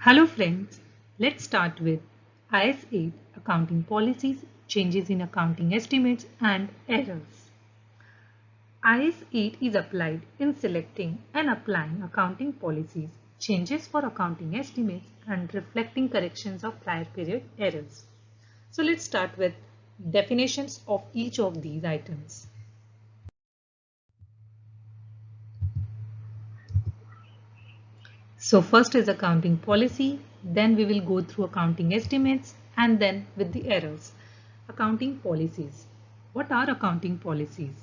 Hello friends, let's start with IS 8 accounting policies, changes in accounting estimates and errors. IS 8 is applied in selecting and applying accounting policies, changes for accounting estimates and reflecting corrections of prior period errors. So let's start with definitions of each of these items. So first is accounting policy, then we will go through accounting estimates and then with the errors. Accounting policies. What are accounting policies?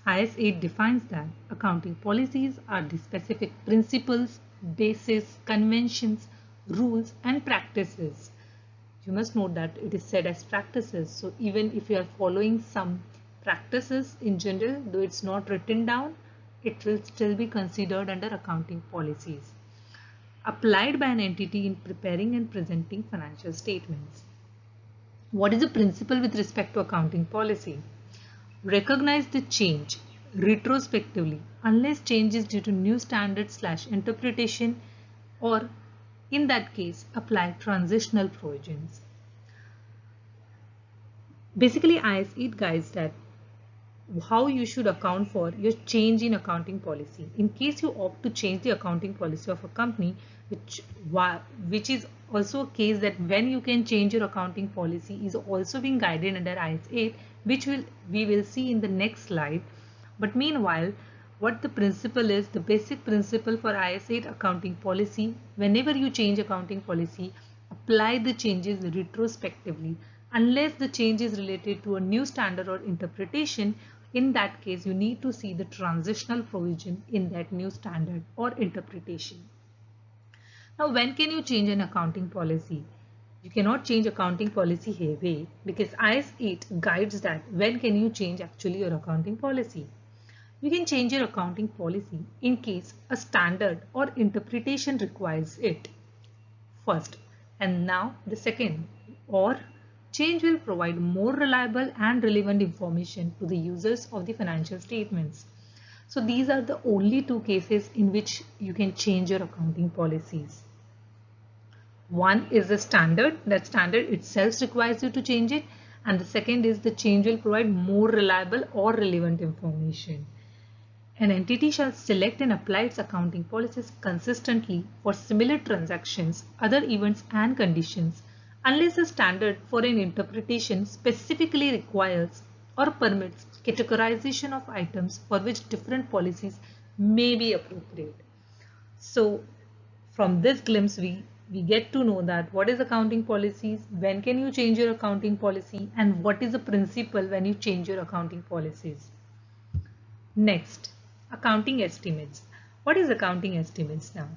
IS 8 defines that accounting policies are the specific principles, bases, conventions, rules and practices. You must note that it is said as practices. So even if you are following some practices in general, though it's not written down, it will still be considered under accounting policies applied by an entity in preparing and presenting financial statements. What is the principle with respect to accounting policy? Recognize the change retrospectively unless change is due to new standards/interpretation, or in that case apply transitional provisions. Basically, IS 8 guides that how you should account for your change in accounting policy. In case you opt to change the accounting policy of a company, which is also a case that when you can change your accounting policy is also being guided under IS 8, which we will see in the next slide. But meanwhile, what the principle is, the basic principle for IS 8 accounting policy, whenever you change accounting policy, apply the changes retrospectively unless the change is related to a new standard or interpretation. In that case, you need to see the transitional provision in that new standard or interpretation. Now, when can you change an accounting policy? You cannot change accounting policy here because IS 8 guides that when can you change actually your accounting policy. You can change your accounting policy in case a standard or interpretation requires it. First, and now the second, or change will provide more reliable and relevant information to the users of the financial statements. So these are the only two cases in which you can change your accounting policies. One is the standard, that standard itself requires you to change it, and the second is the change will provide more reliable or relevant information. An entity shall select and apply its accounting policies consistently for similar transactions, other events and conditions unless a standard for an interpretation specifically requires or permits categorization of items for which different policies may be appropriate. So from this glimpse we get to know that what is accounting policies, when can you change your accounting policy, and what is the principle when you change your accounting policies. Next, accounting estimates. What is accounting estimates now?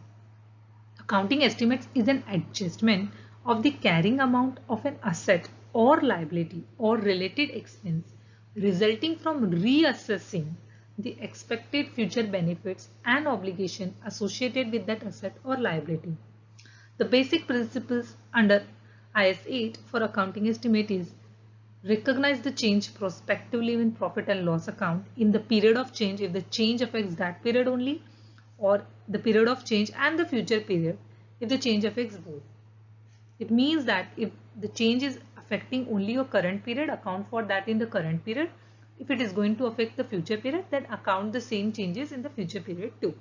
Accounting estimates is an adjustment of the carrying amount of an asset or liability or related expense resulting from reassessing the expected future benefits and obligation associated with that asset or liability. The basic principles under IS 8 for accounting estimate is recognize the change prospectively in profit and loss account in the period of change if the change affects that period only, or the period of change and the future period if the change affects both. It means that if the change is affecting only your current period, account for that in the current period. If it is going to affect the future period, then account the same changes in the future period too.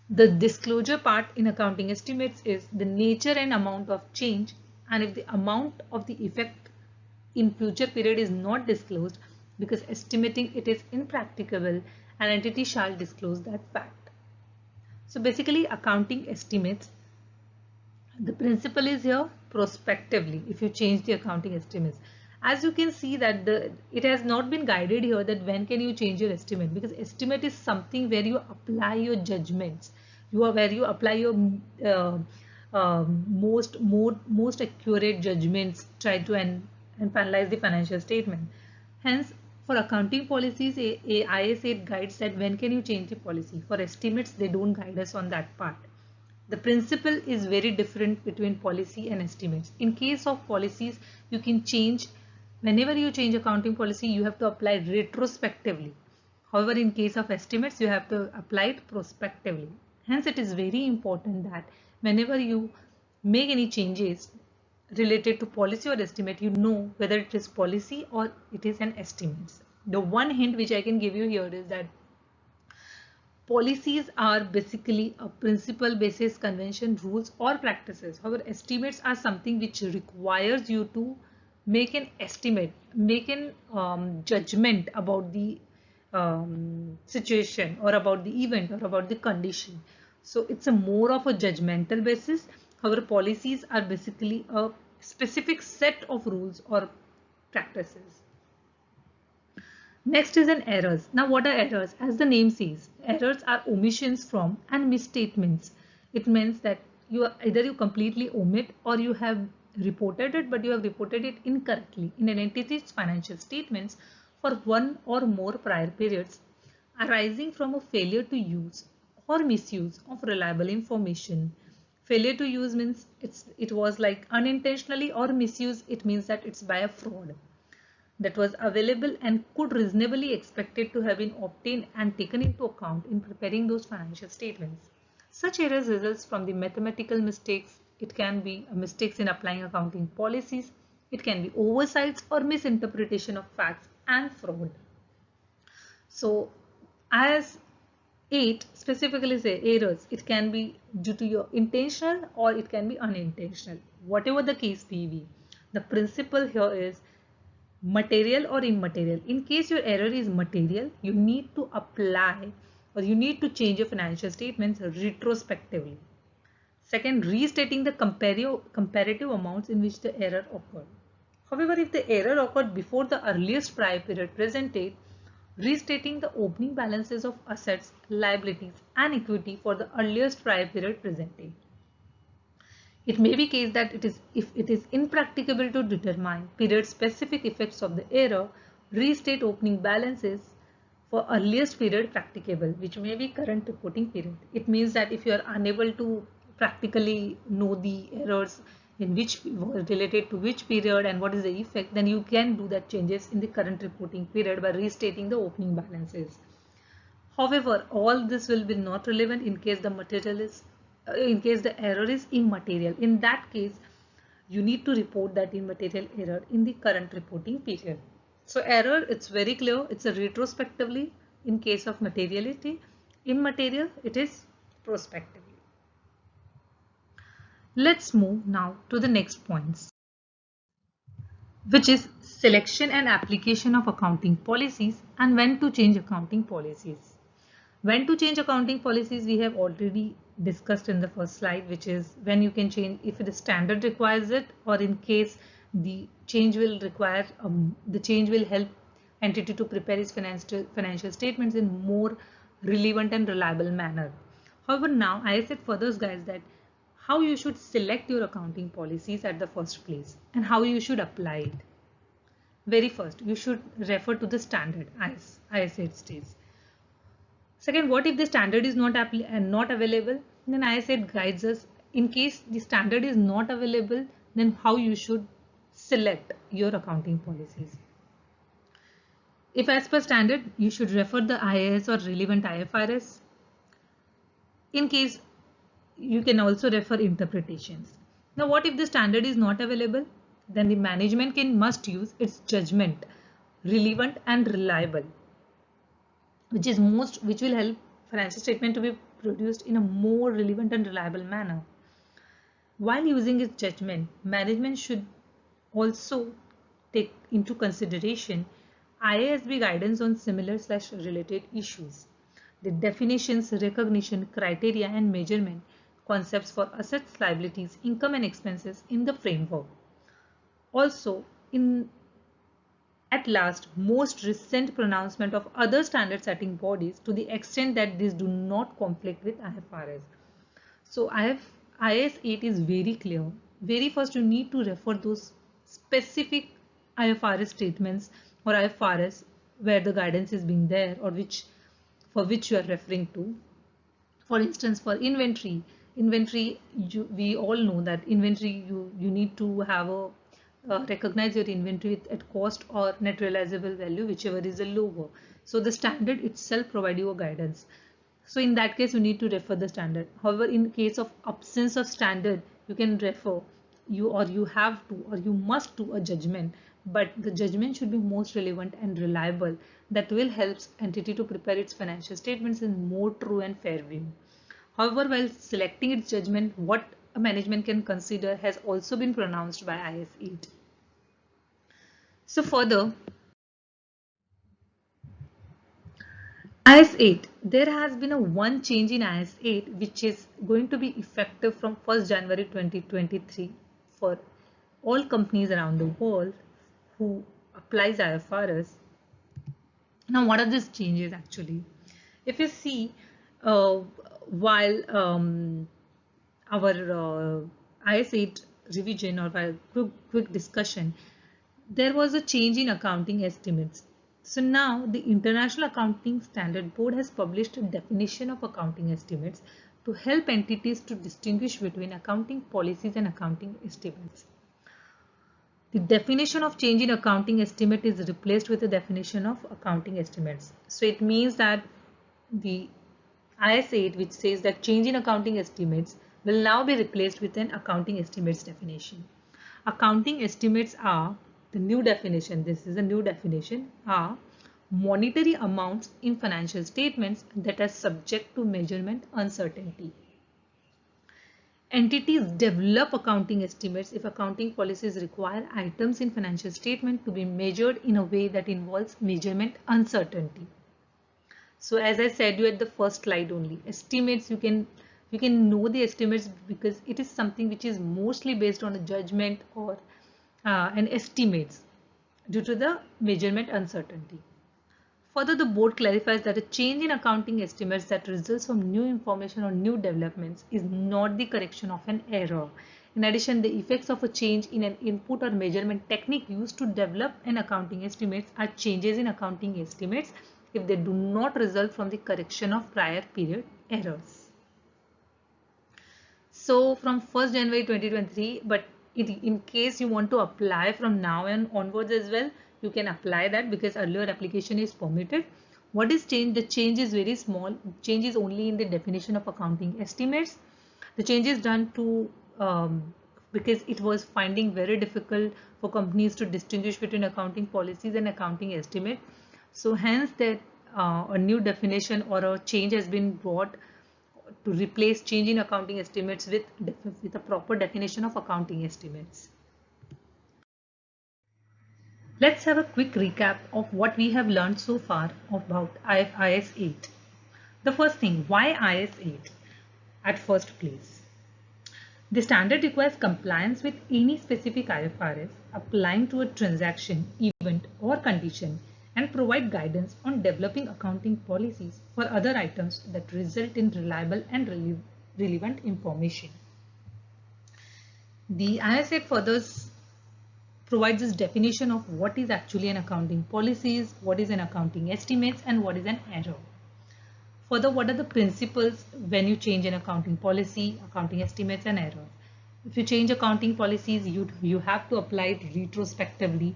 The disclosure part in accounting estimates is the nature and amount of change, and if the amount of the effect in future period is not disclosed because estimating it is impracticable, an entity shall disclose that fact. So basically accounting estimates, the principle is here prospectively if you change the accounting estimates. As you can see that it has not been guided here that when can you change your estimate, because estimate is something where you apply your judgments. Where you apply your most accurate judgments, try to and finalize the financial statement. Hence, for accounting policies, IS 8 guides that when can you change the policy. For estimates, they don't guide us on that part. The principle is very different between policy and estimates. In case of policies, you can change, whenever you change accounting policy, you have to apply retrospectively. However, in case of estimates, you have to apply it prospectively. Hence, it is very important that whenever you make any changes related to policy or estimate, you know whether it is policy or it is an estimate. The one hint which I can give you here is that policies are basically a principle basis convention, rules or practices. However, estimates are something which requires you to make an estimate, make an judgment about the situation or about the event or about the condition. So it's a more of a judgmental basis. However, policies are basically a specific set of rules or practices. Next is an errors. Now what are errors? As the name says, errors are omissions from and misstatements. It means that either you completely omit or you have reported it, but you have reported it incorrectly in an entity's financial statements for one or more prior periods, arising from a failure to use or misuse of reliable information. Failure to use means it was like unintentionally, or misuse it means that it's by a fraud that was available and could reasonably expected to have been obtained and taken into account in preparing those financial statements. Such errors results from the mathematical mistakes. It can be mistakes in applying accounting policies. It can be oversights or misinterpretation of facts and fraud. So as 8 specifically say errors, it can be due to your intentional or it can be unintentional. Whatever the case may be, the principle here is material or immaterial. In case your error is material, you need to apply or you need to change your financial statements retrospectively. Second, restating the comparative amounts in which the error occurred. However, if the error occurred before the earliest prior period presented, restating the opening balances of assets, liabilities and equity for the earliest prior period presented. It may be case that if it is impracticable to determine period specific effects of the error, restate opening balances for earliest period practicable, which may be current reporting period. It means that if you are unable to practically know the errors in which related to which period and what is the effect, then you can do that changes in the current reporting period by restating the opening balances. However, all this will be not relevant in case the material is in case the error is immaterial. In that case, you need to report that immaterial error in the current reporting period. So error, it's very clear, it's a retrospectively in case of materiality. Immaterial, it is prospectively. Let's move now to the next points, which is selection and application of accounting policies and when to change accounting policies. When to change accounting policies, we have already discussed in the first slide, which is when you can change if the standard requires it, or in case the change will require the change will help entity to prepare its financial statements in more relevant and reliable manner. However, now I said further, guys, that how you should select your accounting policies at the first place and how you should apply it. Very first, you should refer to the standard as it states. Second, what if the standard is not available? Then I said guides us. In case the standard is not available, then how you should select your accounting policies. If as per standard, you should refer the IAS or relevant IFRS. In case, you can also refer interpretations. Now, what if the standard is not available? Then the management must use its judgment, relevant and reliable, which will help financial statement to be produced in a more relevant and reliable manner. While using its judgment, management should also take into consideration IASB guidance on similar/related issues, the definitions, recognition, criteria and measurement concepts for assets, liabilities, income and expenses in the framework. Also, at last, most recent pronouncement of other standard setting bodies to the extent that these do not conflict with IFRS. So IAS 8 is very clear. Very first, you need to refer those specific IFRS statements or IFRS where the guidance is being there or for which you are referring to. For instance, for inventory, we all know that inventory you need to have a recognize your inventory at cost or net realizable value, whichever is the lower. So the standard itself provide you a guidance. So in that case, you need to refer the standard. However, in case of absence of standard, you can refer you have to or you must do a judgment, but the judgment should be most relevant and reliable that will help entity to prepare its financial statements in more true and fair view. However, while selecting its judgment, what a management can consider has also been pronounced by IS 8. So further, IS 8, there has been a one change in IS 8 which is going to be effective from 1st January 2023 for all companies around the world who applies IFRS. Now, what are these changes actually? If you see, while our IS 8 revision or while quick discussion, there was a change in accounting estimates. So now the International Accounting Standard Board has published a definition of accounting estimates to help entities to distinguish between accounting policies and accounting estimates. The definition of change in accounting estimate is replaced with the definition of accounting estimates. So it means that the IS 8, which says that change in accounting estimates, will now be replaced with an accounting estimates definition. Accounting estimates are the new definition. This is a new definition. Are monetary amounts in financial statements that are subject to measurement uncertainty. Entities develop accounting estimates if accounting policies require items in financial statement to be measured in a way that involves measurement uncertainty. So as I said you at the first slide only, estimates, you can know the estimates because it is something which is mostly based on a judgment or an estimates due to the measurement uncertainty. Further, the board clarifies that a change in accounting estimates that results from new information or new developments is not the correction of an error. In addition, the effects of a change in an input or measurement technique used to develop an accounting estimates are changes in accounting estimates if they do not result from the correction of prior period errors. So from 1st January 2023, but in case you want to apply from now and onwards as well, you can apply that because earlier application is permitted. What is changed? The change is very small. Change is only in the definition of accounting estimates. The change is done to because it was finding very difficult for companies to distinguish between accounting policies and accounting estimate. So hence that a new definition or a change has been brought to replace change in accounting estimates with a proper definition of accounting estimates. Let's have a quick recap of what we have learned so far about IS 8. The first thing, why IS 8 at first place? The standard requires compliance with any specific IFRS applying to a transaction, event or condition and provide guidance on developing accounting policies for other items that result in reliable and relevant information. The IS 8 further provides this definition of what is actually an accounting policies, what is an accounting estimates, and what is an error. Further, what are the principles when you change an accounting policy, accounting estimates, and errors? If you change accounting policies, you have to apply it retrospectively.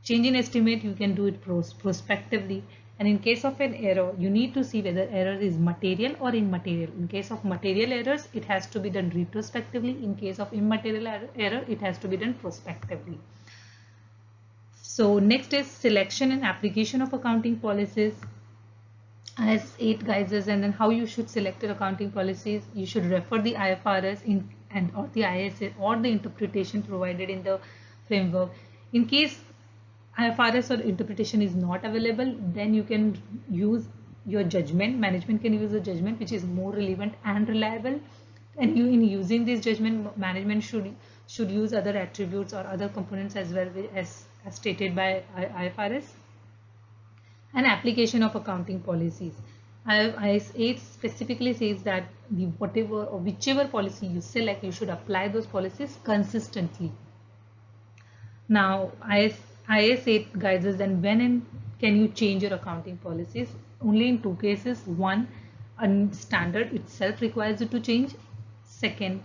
Change in estimate, you can do it prospectively. And in case of an error, you need to see whether error is material or immaterial. In case of material errors, it has to be done retrospectively. In case of immaterial error, it has to be done prospectively. So next is selection and application of accounting policies. IS 8 guides us, and then how you should select your accounting policies. You should refer the IFRS or the IS or the interpretation provided in the framework. In case IFRS or interpretation is not available, then you can use your judgment. Management can use a judgment which is more relevant and reliable. And in using this judgment, management should use other attributes or other components as well as stated by IFRS. And application of accounting policies. IS 8 specifically says that whatever or whichever policy you select, you should apply those policies consistently. Now, IS 8 guides us then when and can you change your accounting policies? Only in two cases. One, a standard itself requires you to change. Second,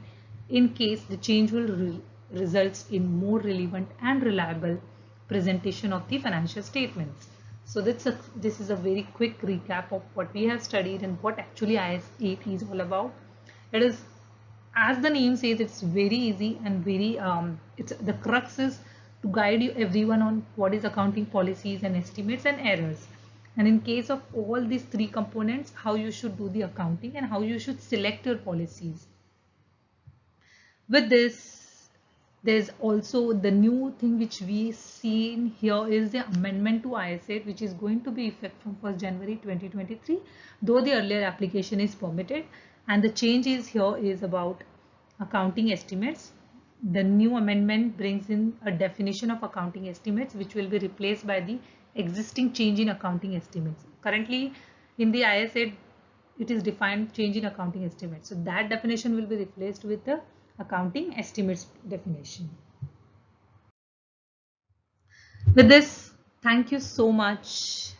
in case the change will results in more relevant and reliable presentation of the financial statements. So this is a very quick recap of what we have studied and what actually IS 8 is all about. It is, as the name says, it's very easy and very it's the crux is to guide you everyone on what is accounting policies and estimates and errors. And in case of all these three components, how you should do the accounting and how you should select your policies. With this, there's also the new thing which we see in here is the amendment to IS 8, which is going to be effect from 1st January 2023, though the earlier application is permitted. And the change is here is about accounting estimates. The new amendment brings in a definition of accounting estimates, which will be replaced by the existing change in accounting estimates. Currently, in the IS 8, it is defined change in accounting estimates. So that definition will be replaced with the accounting estimates definition. With this, thank you so much.